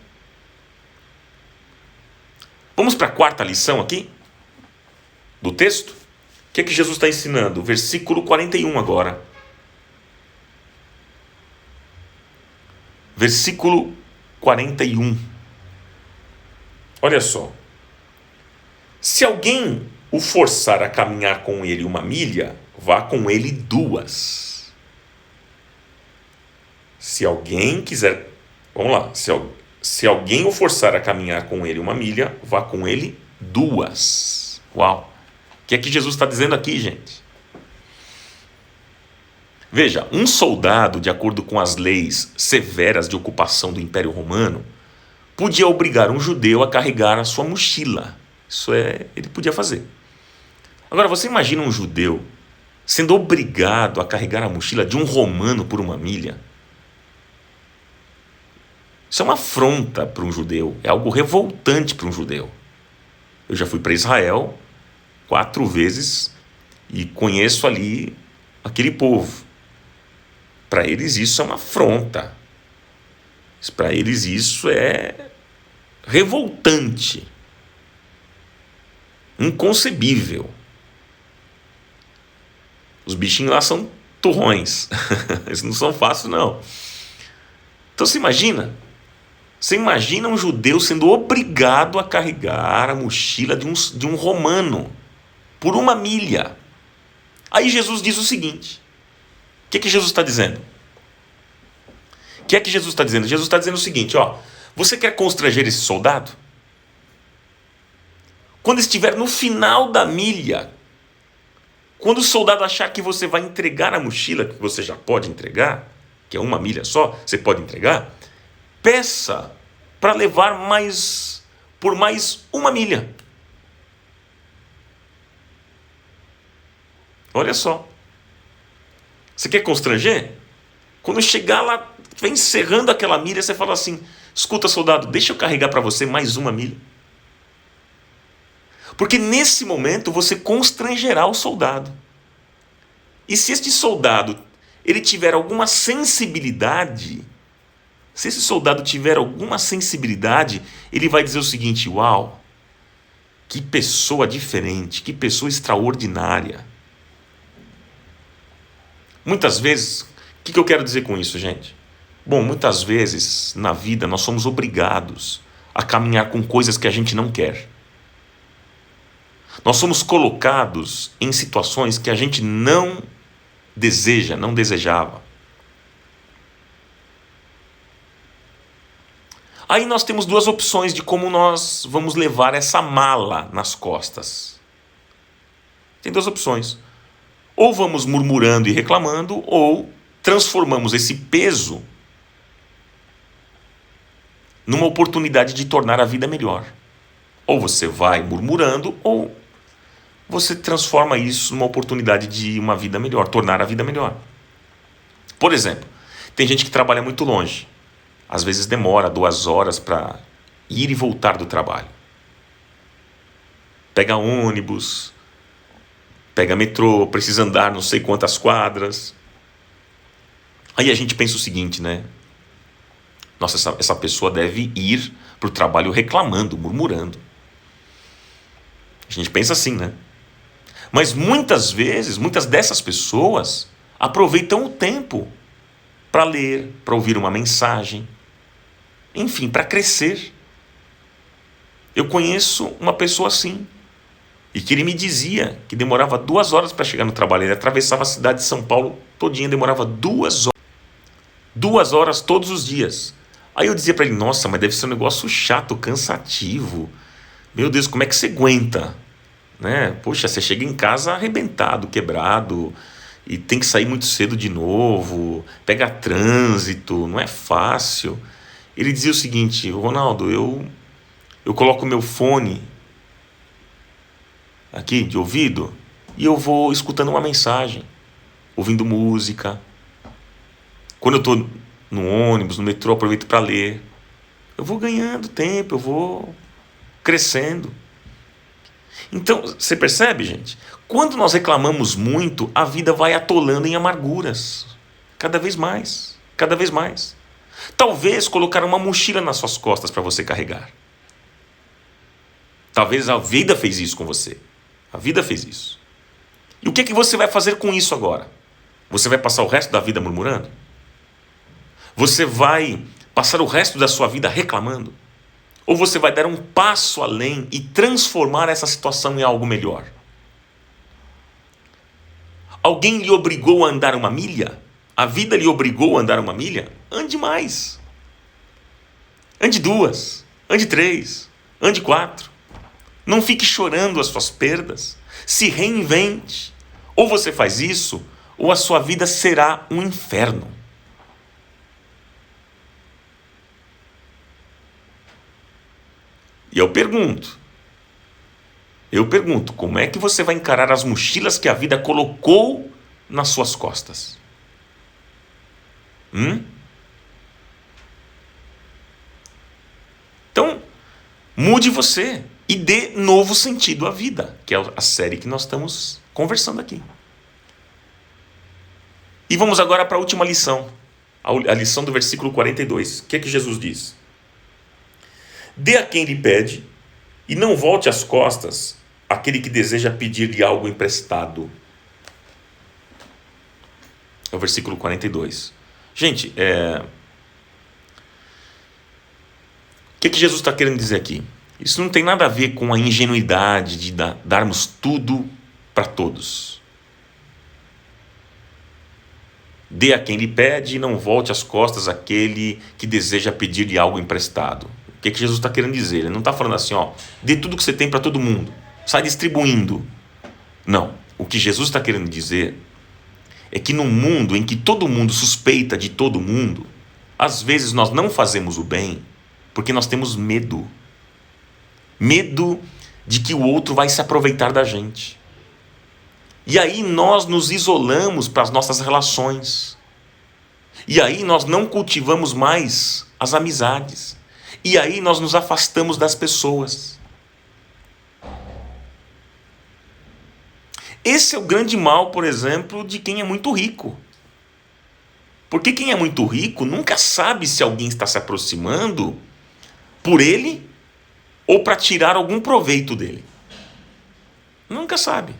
S1: Vamos para a quarta lição aqui, do texto? O que é que Jesus está ensinando? Versículo 41 agora. Versículo 41. Olha só. Se alguém o forçar a caminhar com ele 1 milha, vá com ele 2. Se alguém quiser... Vamos lá. Se alguém o forçar a caminhar com ele 1 milha, vá com ele 2. Uau. O que é que Jesus está dizendo aqui, gente? Veja, um soldado, de acordo com as leis severas de ocupação do Império Romano, podia obrigar um judeu a carregar a sua mochila. Ele podia fazer. Agora, você imagina um judeu sendo obrigado a carregar a mochila de um romano por 1 milha? Isso é uma afronta para um judeu, é algo revoltante para um judeu. Eu já fui para Israel 4 vezes e conheço ali aquele povo. Para eles isso é uma afronta. Para eles isso é revoltante. Inconcebível. Os bichinhos lá são turrões. Eles não são fáceis, não. Então você imagina um judeu sendo obrigado a carregar a mochila de um romano por 1 milha. Aí Jesus diz o seguinte. O que é que Jesus está dizendo? O que é que Jesus está dizendo? Jesus está dizendo o seguinte, você quer constranger esse soldado? Quando estiver no final da milha, quando o soldado achar que você vai entregar a mochila, que você já pode entregar, que é 1 milha só, você pode entregar, peça para levar por mais 1 milha. Olha só. Você quer constranger? Quando chegar lá, vem encerrando aquela milha, você fala assim, escuta, soldado, deixa eu carregar para você mais 1 milha. Porque nesse momento você constrangerá o soldado. E se este soldado ele tiver alguma sensibilidade, ele vai dizer o seguinte, uau, que pessoa diferente, que pessoa extraordinária. Muitas vezes, o que eu quero dizer com isso, gente? Bom, muitas vezes na vida nós somos obrigados a caminhar com coisas que a gente não quer. Nós somos colocados em situações que a gente não deseja, não desejava. Aí nós temos duas opções de como nós vamos levar essa mala nas costas. Tem duas opções. Ou vamos murmurando e reclamando, ou transformamos esse peso numa oportunidade de tornar a vida melhor. Ou você vai murmurando, ou você transforma isso numa oportunidade de uma vida melhor, tornar a vida melhor. Por exemplo, tem gente que trabalha muito longe. Às vezes demora 2 horas para ir e voltar do trabalho. Pega ônibus, pega metrô, precisa andar não sei quantas quadras. Aí a gente pensa o seguinte, né? Nossa, essa pessoa deve ir para o trabalho reclamando, murmurando. A gente pensa assim, né? Mas muitas vezes, muitas dessas pessoas aproveitam o tempo para ler, para ouvir uma mensagem, enfim, para crescer. Eu conheço uma pessoa assim, e que ele me dizia que demorava 2 horas para chegar no trabalho. Ele atravessava a cidade de São Paulo todinha, demorava 2 horas. 2 horas todos os dias. Aí eu dizia para ele, nossa, mas deve ser um negócio chato, cansativo. Meu Deus, como é que você aguenta? Né? Poxa, você chega em casa arrebentado, quebrado, e tem que sair muito cedo de novo, pega trânsito, não é fácil. Ele dizia o seguinte, Ronaldo, eu coloco meu fone aqui de ouvido e eu vou escutando uma mensagem, ouvindo música. Quando eu estou no ônibus, no metrô, aproveito para ler. Eu vou ganhando tempo, eu vou crescendo. Então, você percebe, gente? Quando nós reclamamos muito, a vida vai atolando em amarguras. Cada vez mais, cada vez mais. Talvez colocar uma mochila nas suas costas para você carregar. Talvez a vida fez isso com você. A vida fez isso. E o que você vai fazer com isso agora? Você vai passar o resto da vida murmurando? Você vai passar o resto da sua vida reclamando? Ou você vai dar um passo além e transformar essa situação em algo melhor? Alguém lhe obrigou a andar 1 milha? A vida lhe obrigou a andar 1 milha? Ande mais. Ande 2. Ande 3. Ande 4. Não fique chorando as suas perdas. Se reinvente. Ou você faz isso, ou a sua vida será um inferno. E eu pergunto, como é que você vai encarar as mochilas que a vida colocou nas suas costas? Então, mude você e dê novo sentido à vida, que é a série que nós estamos conversando aqui. E vamos agora para a última lição, a lição do versículo 42. O que é que Jesus diz? Dê a quem lhe pede, e não volte as costas àquele que deseja pedir-lhe algo emprestado. É o versículo 42. Gente, o que Jesus está querendo dizer aqui? Isso não tem nada a ver com a ingenuidade de darmos tudo para todos. Dê a quem lhe pede, e não volte as costas àquele que deseja pedir-lhe algo emprestado. O que Jesus está querendo dizer? Ele não está falando assim, dê tudo que você tem para todo mundo, sai distribuindo. Não, o que Jesus está querendo dizer é que num mundo em que todo mundo suspeita de todo mundo, às vezes nós não fazemos o bem porque nós temos medo. Medo de que o outro vai se aproveitar da gente. E aí nós nos isolamos para as nossas relações. E aí nós não cultivamos mais as amizades. E aí nós nos afastamos das pessoas. Esse é o grande mal, por exemplo, de quem é muito rico. Porque quem é muito rico nunca sabe se alguém está se aproximando por ele ou para tirar algum proveito dele. Nunca sabe.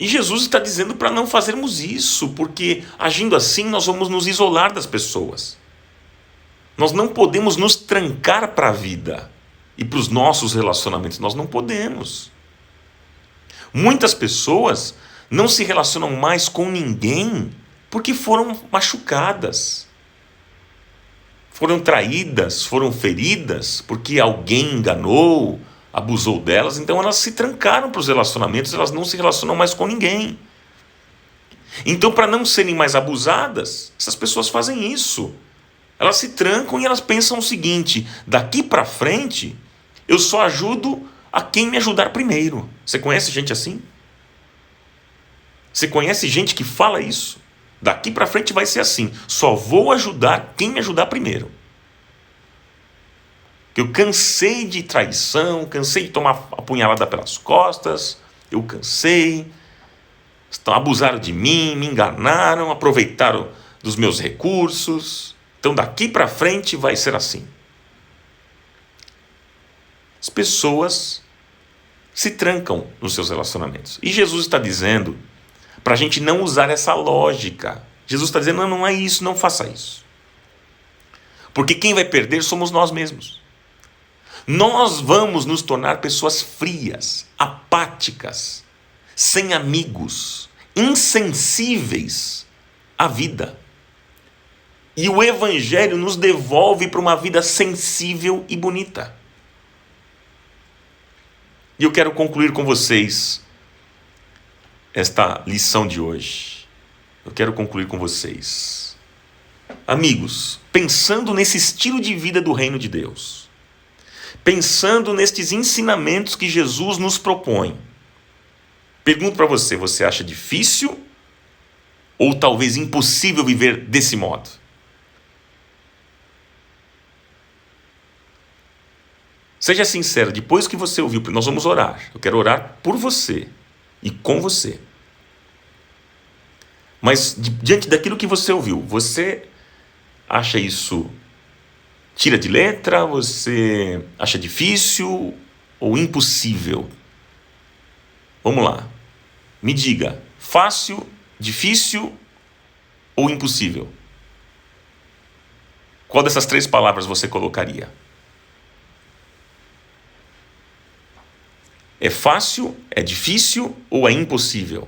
S1: E Jesus está dizendo para não fazermos isso, porque agindo assim nós vamos nos isolar das pessoas. Nós não podemos nos trancar para a vida e para os nossos relacionamentos, nós não podemos. Muitas pessoas não se relacionam mais com ninguém porque foram machucadas, foram traídas, foram feridas, porque alguém enganou, abusou delas, então elas se trancaram para os relacionamentos, elas não se relacionam mais com ninguém. Então, para não serem mais abusadas, essas pessoas fazem isso. Elas se trancam e elas pensam o seguinte: daqui para frente, eu só ajudo a quem me ajudar primeiro. Você conhece gente assim? Você conhece gente que fala isso? Daqui para frente vai ser assim, só vou ajudar quem me ajudar primeiro. Eu cansei de traição, cansei de tomar a punhalada pelas costas, eu cansei, abusaram de mim, me enganaram, aproveitaram dos meus recursos, então daqui para frente vai ser assim. As pessoas se trancam nos seus relacionamentos. E Jesus está dizendo para a gente não usar essa lógica. Jesus está dizendo, não é isso, não faça isso. Porque quem vai perder somos nós mesmos. Nós vamos nos tornar pessoas frias, apáticas, sem amigos, insensíveis à vida. E o Evangelho nos devolve para uma vida sensível e bonita. E eu quero concluir com vocês esta lição de hoje. Eu quero concluir com vocês. Amigos, pensando nesse estilo de vida do reino de Deus, pensando nestes ensinamentos que Jesus nos propõe, pergunto para você, você acha difícil ou talvez impossível viver desse modo? Seja sincero, depois que você ouviu, nós vamos orar. Eu quero orar por você e com você. Mas diante daquilo que você ouviu, você acha isso tira de letra? Você acha difícil ou impossível? Vamos lá. Me diga, fácil, difícil ou impossível? Qual dessas 3 palavras você colocaria? É fácil, é difícil ou é impossível?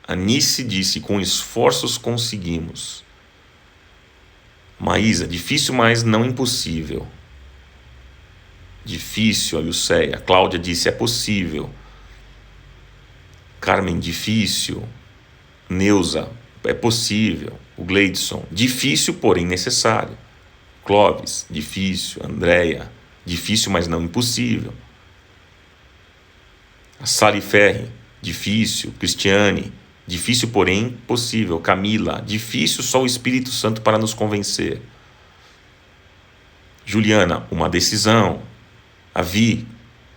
S1: Anice disse, com esforços conseguimos. Maísa, difícil, mas não impossível. Difícil, a Lucéia. Cláudia disse, é possível. Carmen, difícil. Neuza, é possível. O Gleidson, difícil, porém necessário. Clóvis, difícil. Andréia, difícil, mas não impossível. A Sally Ferri, difícil. Cristiane, difícil, porém possível. Camila, difícil, só o Espírito Santo para nos convencer. Juliana, uma decisão. A Vi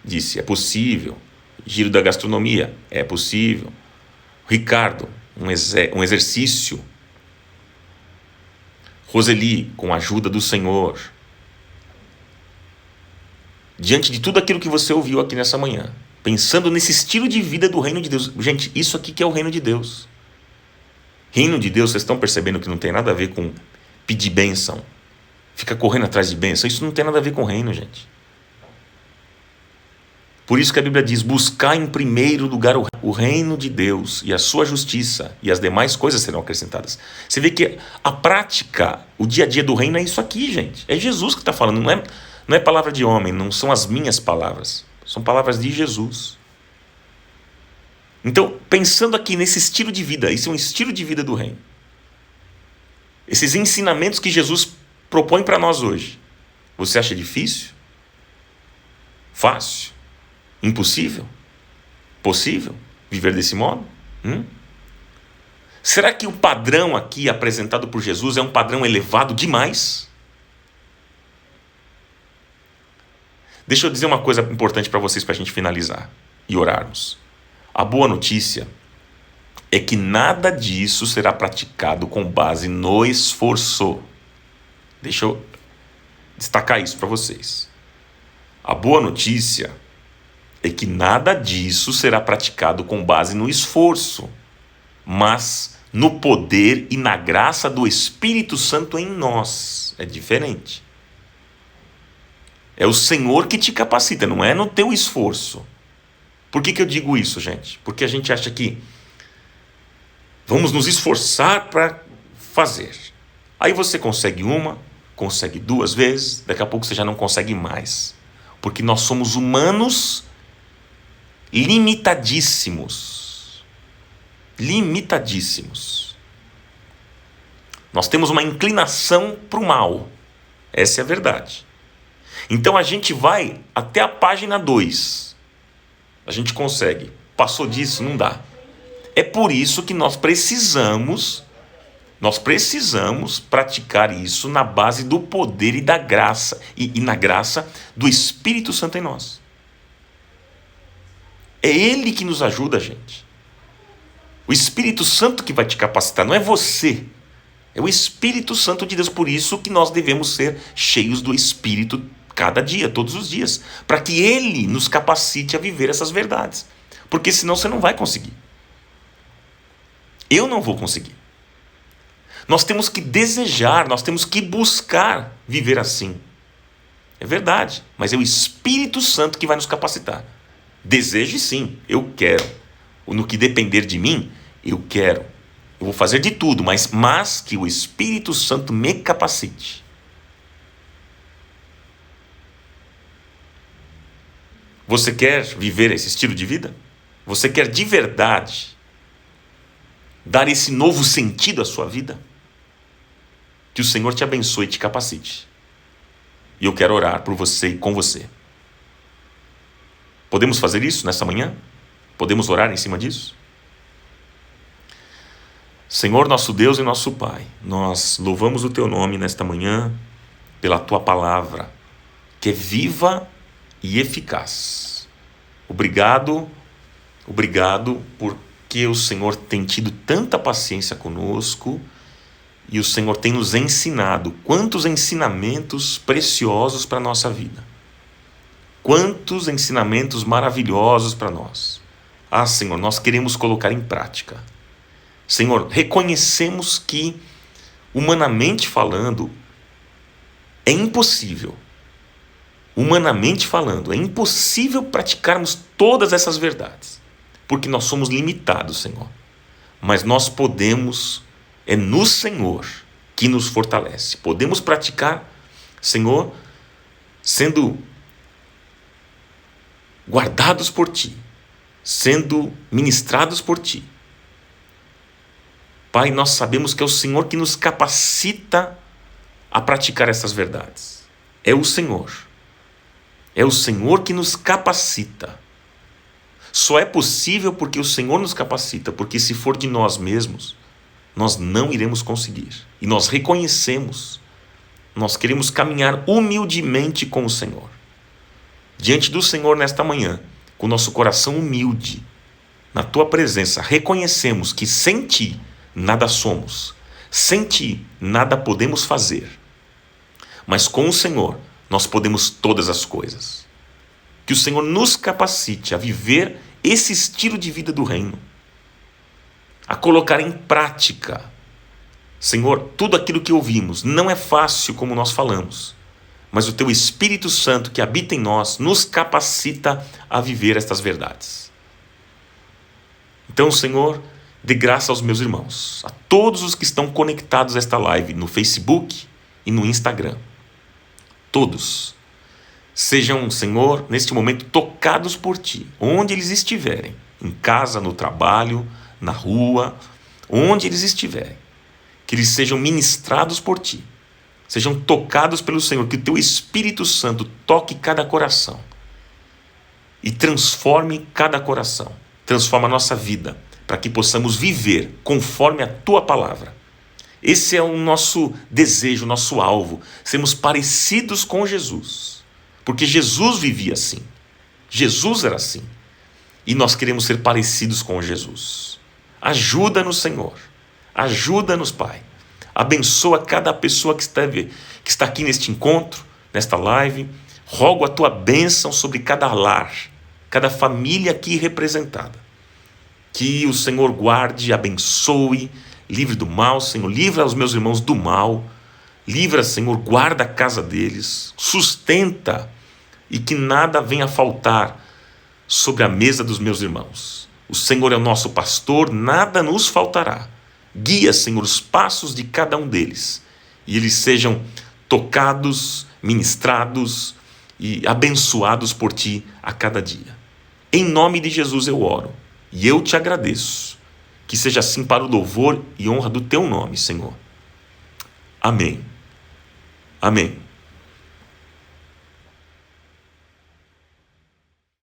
S1: disse, é possível. Giro da gastronomia, é possível. Ricardo, um exercício. Roseli, com a ajuda do Senhor. Diante de tudo aquilo que você ouviu aqui nessa manhã, pensando nesse estilo de vida do reino de Deus. Gente, isso aqui que é o reino de Deus. Reino de Deus, vocês estão percebendo que não tem nada a ver com pedir bênção. Fica correndo atrás de bênção. Isso não tem nada a ver com reino, gente. Por isso que a Bíblia diz, buscar em primeiro lugar o reino de Deus e a sua justiça, e as demais coisas serão acrescentadas. Você vê que a prática, o dia a dia do reino é isso aqui, gente. É Jesus que está falando, não é palavra de homem, não são as minhas palavras. São palavras de Jesus. Então, pensando aqui nesse estilo de vida, isso é um estilo de vida do reino. Esses ensinamentos que Jesus propõe para nós hoje, você acha difícil? Fácil? Impossível? Possível? Viver desse modo? Será que o padrão aqui apresentado por Jesus é um padrão elevado demais? Deixa eu dizer uma coisa importante para vocês para a gente finalizar e orarmos. A boa notícia é que nada disso será praticado com base no esforço. Deixa eu destacar isso para vocês. A boa notícia é que nada disso será praticado com base no esforço, mas no poder e na graça do Espírito Santo em nós. É diferente. É o Senhor que te capacita, não é no teu esforço. Por que eu digo isso, gente? Porque a gente acha que vamos nos esforçar para fazer. Aí você consegue uma, consegue 2 vezes, daqui a pouco você já não consegue mais. Porque nós somos humanos limitadíssimos. Limitadíssimos. Nós temos uma inclinação para o mal. Essa é a verdade. Então a gente vai até a página 2. A gente consegue. Passou disso, não dá. É por isso que nós precisamos praticar isso na base do poder e da graça, e na graça do Espírito Santo em nós. É Ele que nos ajuda, gente. O Espírito Santo que vai te capacitar, não é você. É o Espírito Santo de Deus. Por isso que nós devemos ser cheios do Espírito cada dia, todos os dias, para que Ele nos capacite a viver essas verdades. Porque senão você não vai conseguir. Eu não vou conseguir. Nós temos que desejar, nós temos que buscar viver assim. É verdade, mas é o Espírito Santo que vai nos capacitar. Deseje sim, eu quero. No que depender de mim, eu quero. Eu vou fazer de tudo, mas que o Espírito Santo me capacite. Você quer viver esse estilo de vida? Você quer de verdade dar esse novo sentido à sua vida? Que o Senhor te abençoe e te capacite. E eu quero orar por você e com você. Podemos fazer isso nessa manhã? Podemos orar em cima disso? Senhor, nosso Deus e nosso Pai, nós louvamos o Teu nome nesta manhã pela Tua palavra, que é viva e eficaz. Obrigado porque o Senhor tem tido tanta paciência conosco e o Senhor tem nos ensinado quantos ensinamentos preciosos para a nossa vida. Quantos ensinamentos maravilhosos para nós. Senhor, nós queremos colocar em prática. Senhor, reconhecemos que, humanamente falando, é impossível. Humanamente falando, é impossível praticarmos todas essas verdades, porque nós somos limitados, Senhor. Mas nós podemos, é no Senhor que nos fortalece. Podemos praticar, Senhor, sendo guardados por Ti, sendo ministrados por Ti. Pai, nós sabemos que é o Senhor que nos capacita a praticar essas verdades. É o Senhor. É o Senhor que nos capacita. Só é possível porque o Senhor nos capacita, porque se for de nós mesmos, nós não iremos conseguir. E nós reconhecemos, nós queremos caminhar humildemente com o Senhor. Diante do Senhor nesta manhã, com o nosso coração humilde, na Tua presença, reconhecemos que sem Ti nada somos, sem Ti nada podemos fazer. Mas com o Senhor nós podemos todas as coisas. Que o Senhor nos capacite a viver esse estilo de vida do reino, a colocar em prática. Senhor, tudo aquilo que ouvimos não é fácil como nós falamos, mas o Teu Espírito Santo que habita em nós nos capacita a viver estas verdades. Então, Senhor, dê graça aos meus irmãos, a todos os que estão conectados a esta live no Facebook e no Instagram. Todos sejam, Senhor, neste momento tocados por Ti, onde eles estiverem, em casa, no trabalho, na rua, onde eles estiverem, que eles sejam ministrados por Ti, sejam tocados pelo Senhor, que o Teu Espírito Santo toque cada coração e transforme cada coração, transforma a nossa vida, para que possamos viver conforme a Tua palavra. Esse é o nosso desejo, o nosso alvo, sermos parecidos com Jesus. Porque Jesus vivia assim. Jesus era assim. E nós queremos ser parecidos com Jesus. Ajuda-nos, Senhor. Ajuda-nos, Pai. Abençoa cada pessoa que está aqui neste encontro, nesta live. Rogo a tua bênção sobre cada lar, cada família aqui representada. Que o Senhor guarde, abençoe, livre do mal, Senhor. Livra os meus irmãos do mal. Livra, Senhor, guarda a casa deles. Sustenta e que nada venha a faltar sobre a mesa dos meus irmãos. O Senhor é o nosso pastor, nada nos faltará. Guia, Senhor, os passos de cada um deles. E eles sejam tocados, ministrados e abençoados por Ti a cada dia. Em nome de Jesus eu oro. E eu te agradeço. Que seja assim para o louvor e honra do Teu nome, Senhor. Amém. Amém.